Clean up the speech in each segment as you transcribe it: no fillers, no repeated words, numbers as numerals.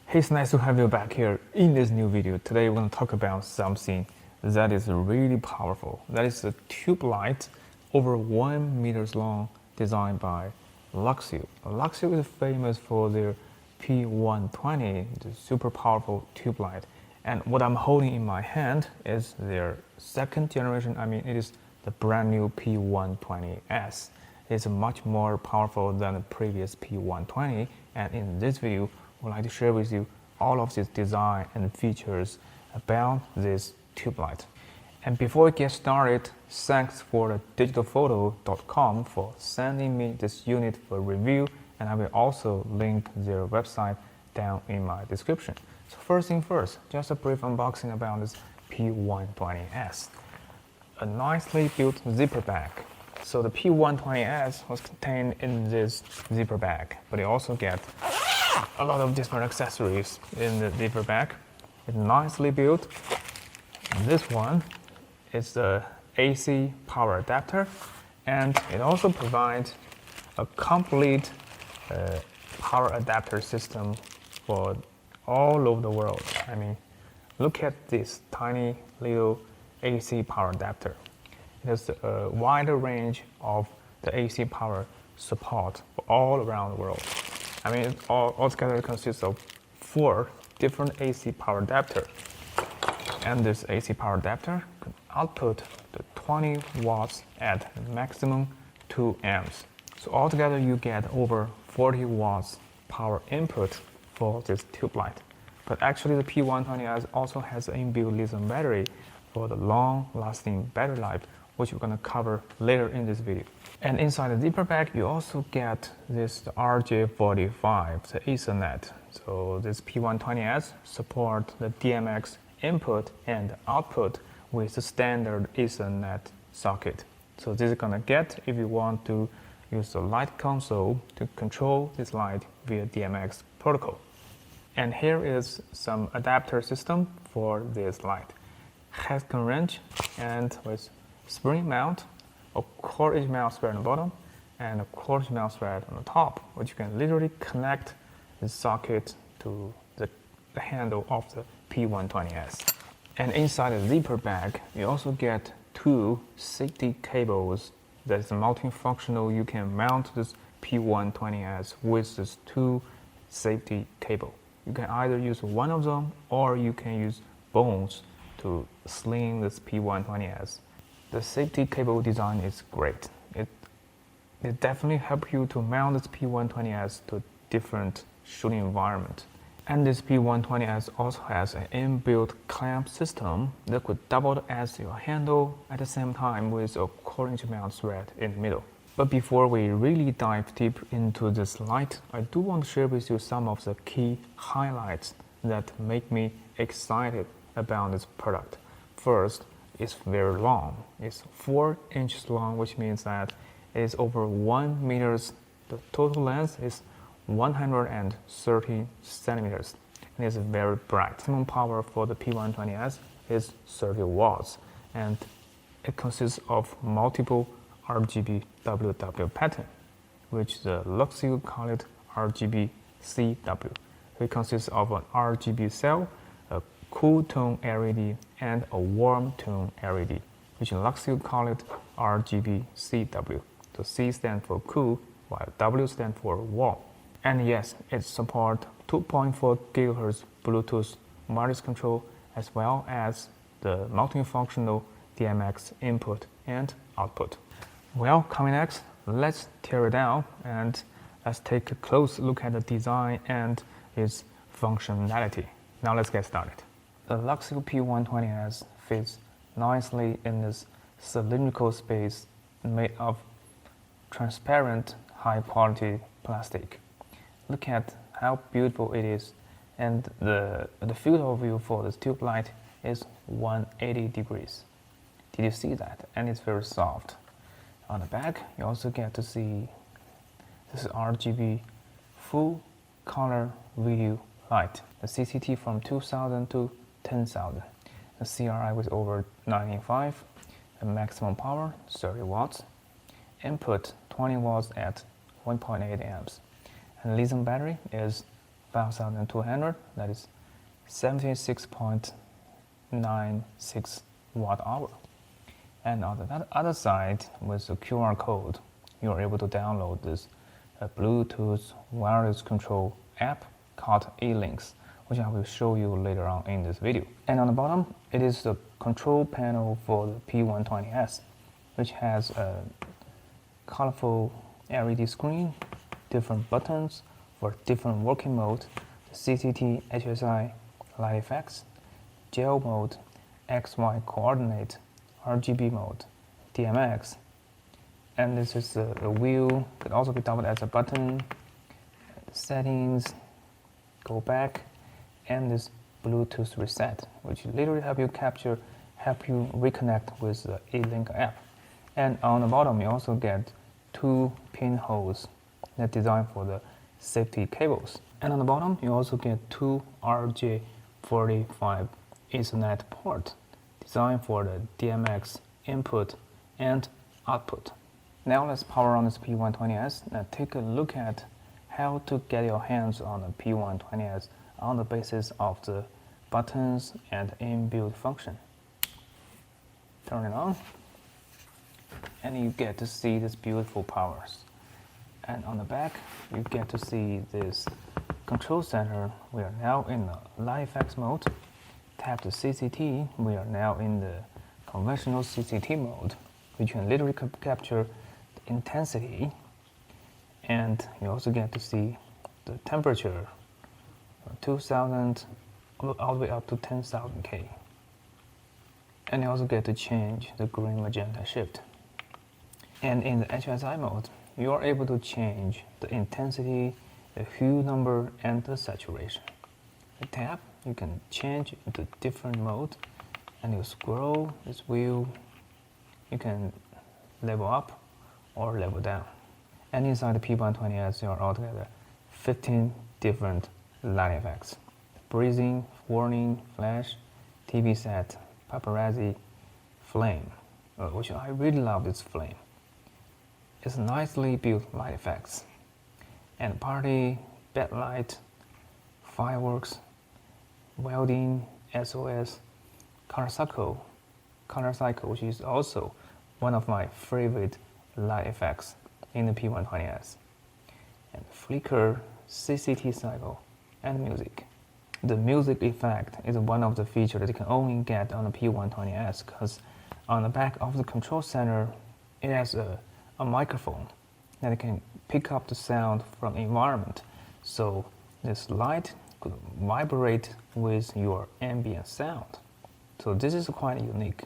Hey, it's nice to have you back here in this new video. Today we're going to talk about something that is really powerful. That is a tube light over 1 meters long designed by Luxceo. Luxceo is famous for their P120, the super powerful tube light. And what I'm holding in my hand is their second generation. It is the brand new P120S. It's much more powerful than the previous P120. And in this video, I would like to share with you all of this design and features about this tube light. And before we get started, thanks for digitalphoto.com for sending me this unit for review, and I will also link their website down in my description. So first thing first, just a brief unboxing about this P120S. A nicely built zipper bag. So the P120S was contained in this zipper bag, but you also get a lot of different accessories in the zipper bag. It's nicely built. And this one is the AC power adapter, and it also provides a complete power adapter system for all over the world. Look at this tiny little AC power adapter. It has a wider range of the AC power support for all around the world. It altogether consists of 4 different AC power adapters. And this AC power adapter can output the 20 watts at maximum 2 amps. So altogether you get over 40 watts power input for this tube light. But actually the P120S also has an inbuilt lithium battery for the long-lasting battery life, which we're going to cover later in this video. And inside the zipper bag, you also get this RJ45, the Ethernet. So this P120S support the DMX input and output with the standard Ethernet socket. So this is going to get if you want to use the light console to control this light via DMX protocol. And here is some adapter system for this light. Hexagon wrench and with spring mount, a 1/4" mount thread on the bottom, and a 1/4" mount thread on the top, which you can literally connect the socket to the handle of the P120S. And inside the zipper bag, you also get 2 safety cables that is multifunctional. You can mount this P120S with this 2 safety cable. You can either use one of them or you can use both to sling this P120S. The safety cable design is great. It definitely helps you to mount this P120S to different shooting environment. And this P120S also has an inbuilt clamp system that could double as your handle at the same time with a 1/4" mount thread in the middle. But before we really dive deep into this light, I do want to share with you some of the key highlights that make me excited about this product. First, it's very long. It's 4 inches long, which means that it is over 1 meters. The total length is 130 centimeters. And it's very bright. Maximum power for the P120S is 30 watts. And it consists of multiple RGBCW pattern, which the Luxceo call it RGBCW. It consists of an RGB cell, a cool tone LED, and a warm tone LED, which Luxceo call it RGBCW. So C stands for cool, while W stands for warm. And yes, it supports 2.4 GHz Bluetooth wireless control, as well as the multifunctional DMX input and output. Well, coming next, let's tear it down and let's take a close look at the design and its functionality. Now let's get started. The Luxceo P120S fits nicely in this cylindrical space made of transparent, high-quality plastic. Look at how beautiful it is, and the field of view for this tube light is 180 degrees. Did you see that? And it's very soft. On the back, you also get to see this RGB full color video light. The CCT from 2000 to 10,000. The CRI was over 95. The maximum power 30 watts. Input 20 watts at 1.8 amps. And lithium battery is 5200, that is 76.96 watt hour. And on the other side, with the QR code, you are able to download this Bluetooth wireless control app called elinks, which I will show you later on in this video. And on the bottom, it is the control panel for the P120S, which has a colorful LED screen, different buttons for different working mode, the CCT, HSI, light effects, gel mode, XY coordinate, RGB mode, DMX, and this is the wheel, could also be doubled as a button, settings, go back, and this Bluetooth reset, which literally help you reconnect with the elink app. And on the bottom, you also get 2 pinholes that designed for the safety cables. And on the bottom, you also get 2 RJ45 Ethernet ports designed for the DMX input and output. Now let's power on this P120S and take a look at how to get your hands on the P120S on the basis of the buttons and inbuilt function. Turn it on, and you get to see these beautiful powers. And on the back, you get to see this control center. We are now in the light effects mode. Tap the CCT, we are now in the conventional CCT mode, which can literally capture the intensity. And you also get to see the temperature, 2000 all the way up to 10,000 K. And you also get to change the green magenta shift. And in the HSI mode, you are able to change the intensity, the hue number, and the saturation. You tap, you can change into different mode, and you scroll this wheel, you can level up or level down. And inside the P120S, there are altogether 15 different light effects: breathing, warning, flash, TV set, paparazzi, flame, which I really love this flame. It's nicely built light effects, and party, backlight, fireworks, welding, SOS, color cycle, which is also one of my favorite light effects in the P120S, and flicker, CCT cycle, and music. The music effect is one of the features that you can only get on the P120S, because on the back of the control center, it has a microphone that can pick up the sound from the environment. So this light could vibrate with your ambient sound. So this is quite unique.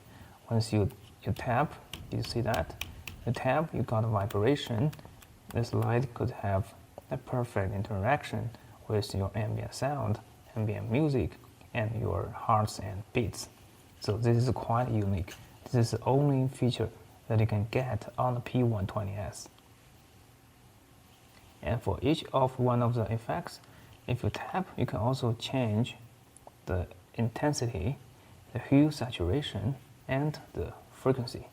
Once you tap, you see that? You tap, you got a vibration. This light could have a perfect interaction with your ambient sound, ambient music, and your hearts and beats. So this is quite unique. This is the only feature that you can get on the P120S. And for each of one of the effects, if you tap, you can also change the intensity, the hue, saturation, and the frequency.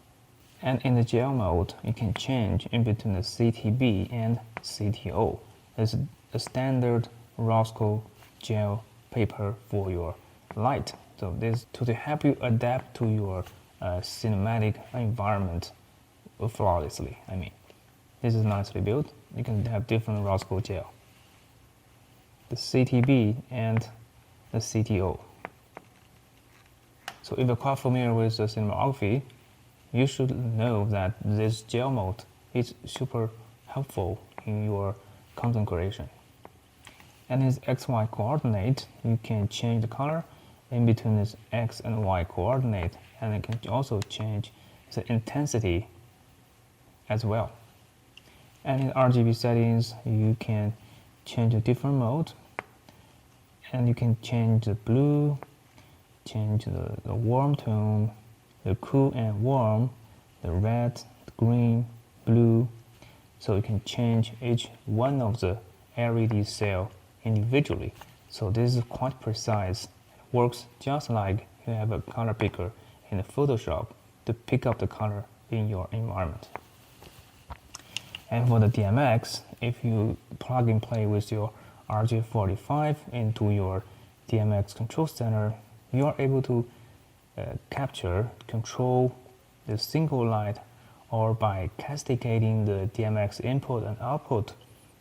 And in the gel mode, you can change in between the CTB and CTO. It's a standard Luxceo gel paper for your light. So this to help you adapt to your cinematic environment flawlessly. I mean, this is nicely built. You can have different Luxceo gel, the CTB and the CTO. So if you're quite familiar with the cinematography, you should know that this gel mode is super helpful in your content creation. And this XY coordinate, you can change the color in between this X and Y coordinate, and it can also change the intensity as well. And in RGB settings, you can change a different mode, and you can change the blue, change the warm tone, the cool and warm, the red, the green, blue. So you can change each one of the LED cell individually. So this is quite precise. It works just like you have a color picker in Photoshop to pick up the color in your environment. And for the DMX, if you plug and play with your RJ45 into your DMX control center, you are able to control the single light, or by cascading the DMX input and output,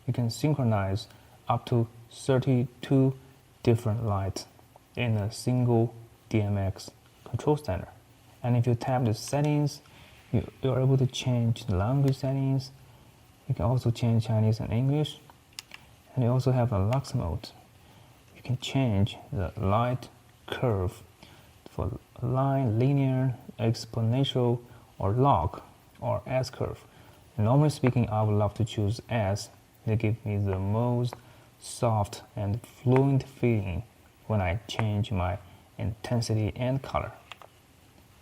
you can synchronize up to 32 different lights in a single DMX control center. And if you tap the settings, you're able to change the language settings. You can also change Chinese and English. And you also have a Lux mode. You can change the light curve for line, linear, exponential, or log, or S curve. Normally speaking, I would love to choose S. They give me the most soft and fluent feeling when I change my intensity and color.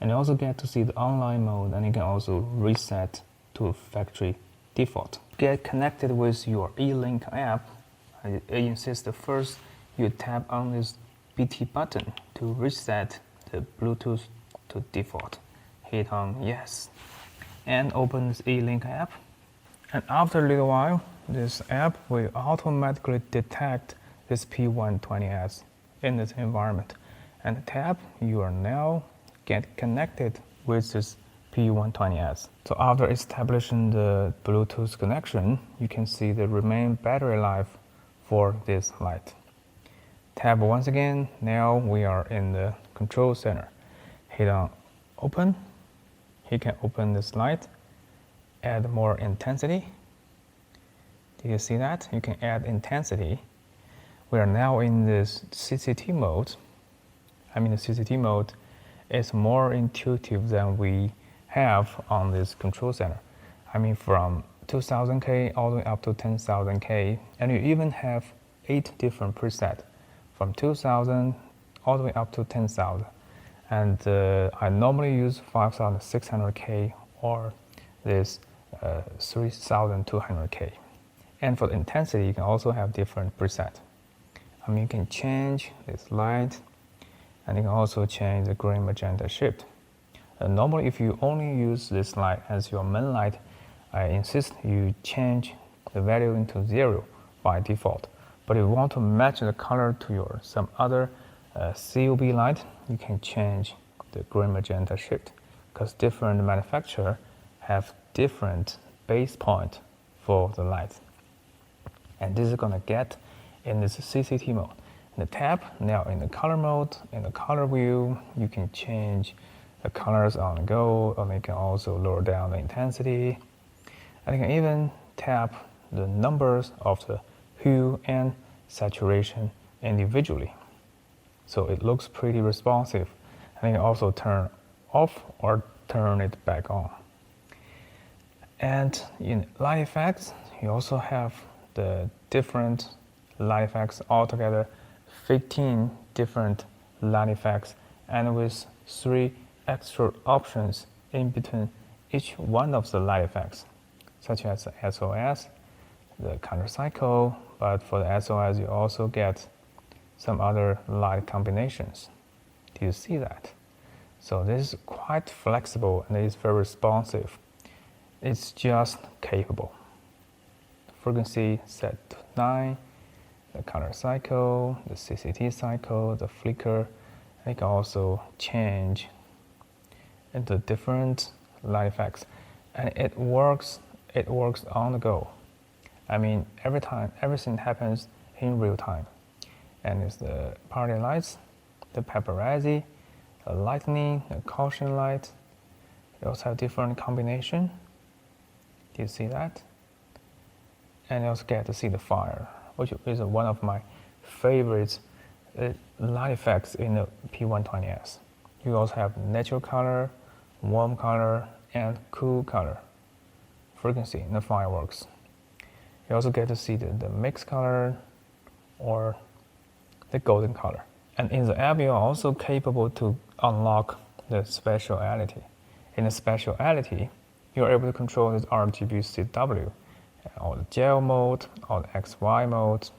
And you also get to see the online mode, and you can also reset to factory default. Get connected with your elink app. I insist first you tap on this BT button to reset the Bluetooth to default. Hit on yes and open this elink app. And after a little while, this app will automatically detect this P120S in this environment and tap you are now get connected with this P120S. So after establishing the Bluetooth connection, you can see the remaining battery life for this light. Tap once again. Now we are in the control center. Hit on open. He can open this light, add more intensity. Do you see that? You can add intensity. We are now in this CCT mode. The CCT mode is more intuitive than we have on this control center. From 2000K all the way up to 10,000K, and you even have 8 different presets from 2000 all the way up to 10,000. And I normally use 5,600K or this 3,200K. And for the intensity, you can also have different presets. You can change this light, and you can also change the green magenta shift. Normally, if you only use this light as your main light, I insist you change the value into 0 by default. But if you want to match the color to some other COB light, you can change the green magenta shift, because different manufacturers have different base point for the light. And this is going to get in this CCT mode. In the tab, now in the color mode, in the color view, you can change the colors on the go, or you can also lower down the intensity. And you can even tap the numbers of the hue and saturation individually. So it looks pretty responsive. And you can also turn off or turn it back on. And in light effects, you also have the different light effects altogether, 15 different light effects, and with 3 extra options in between each one of the light effects, such as the SOS, the counter cycle, but for the SOS you also get some other light combinations. Do you see that? So this is quite flexible and it is very responsive. It's just capable. Frequency set to 9, the counter cycle, the CCT cycle, the flicker. And you can also change into different light effects, and it works on the go. Every time, everything happens in real time. And it's the party lights, the paparazzi, the lightning, the caution light. You also have different combination. Do you see that? And you also get to see the fire, which is one of my favorite light effects in the P120S. You also have natural color, warm color, and cool color frequency in the fireworks. You also get to see the mixed color or the golden color. And in the app, you are also capable to unlock the speciality. In the speciality, you are able to control this RGBCW, or the gel mode, or the XY mode,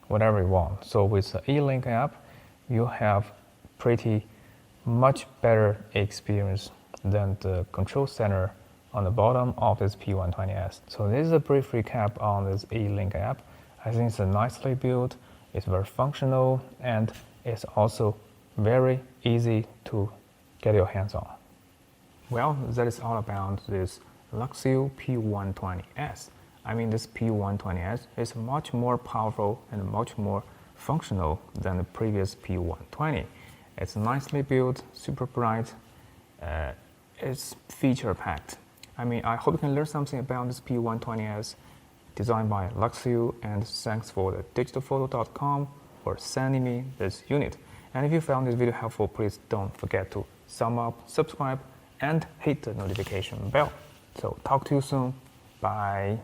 whatever you want. So with the elink app, you have pretty much better experience than the control center on the bottom of this P120S. So this is a brief recap on this elink app. I think it's nicely built, it's very functional, and it's also very easy to get your hands on. Well, that is all about this Luxceo P120S. I mean, this P120S is much more powerful and much more functional than the previous P120. It's nicely built, super bright, it's feature-packed. I mean, I hope you can learn something about this P120S designed by Luxceo, and thanks for the digitalphoto.com for sending me this unit. And if you found this video helpful, please don't forget to thumb up, subscribe, and hit the notification bell. So talk to you soon. Bye.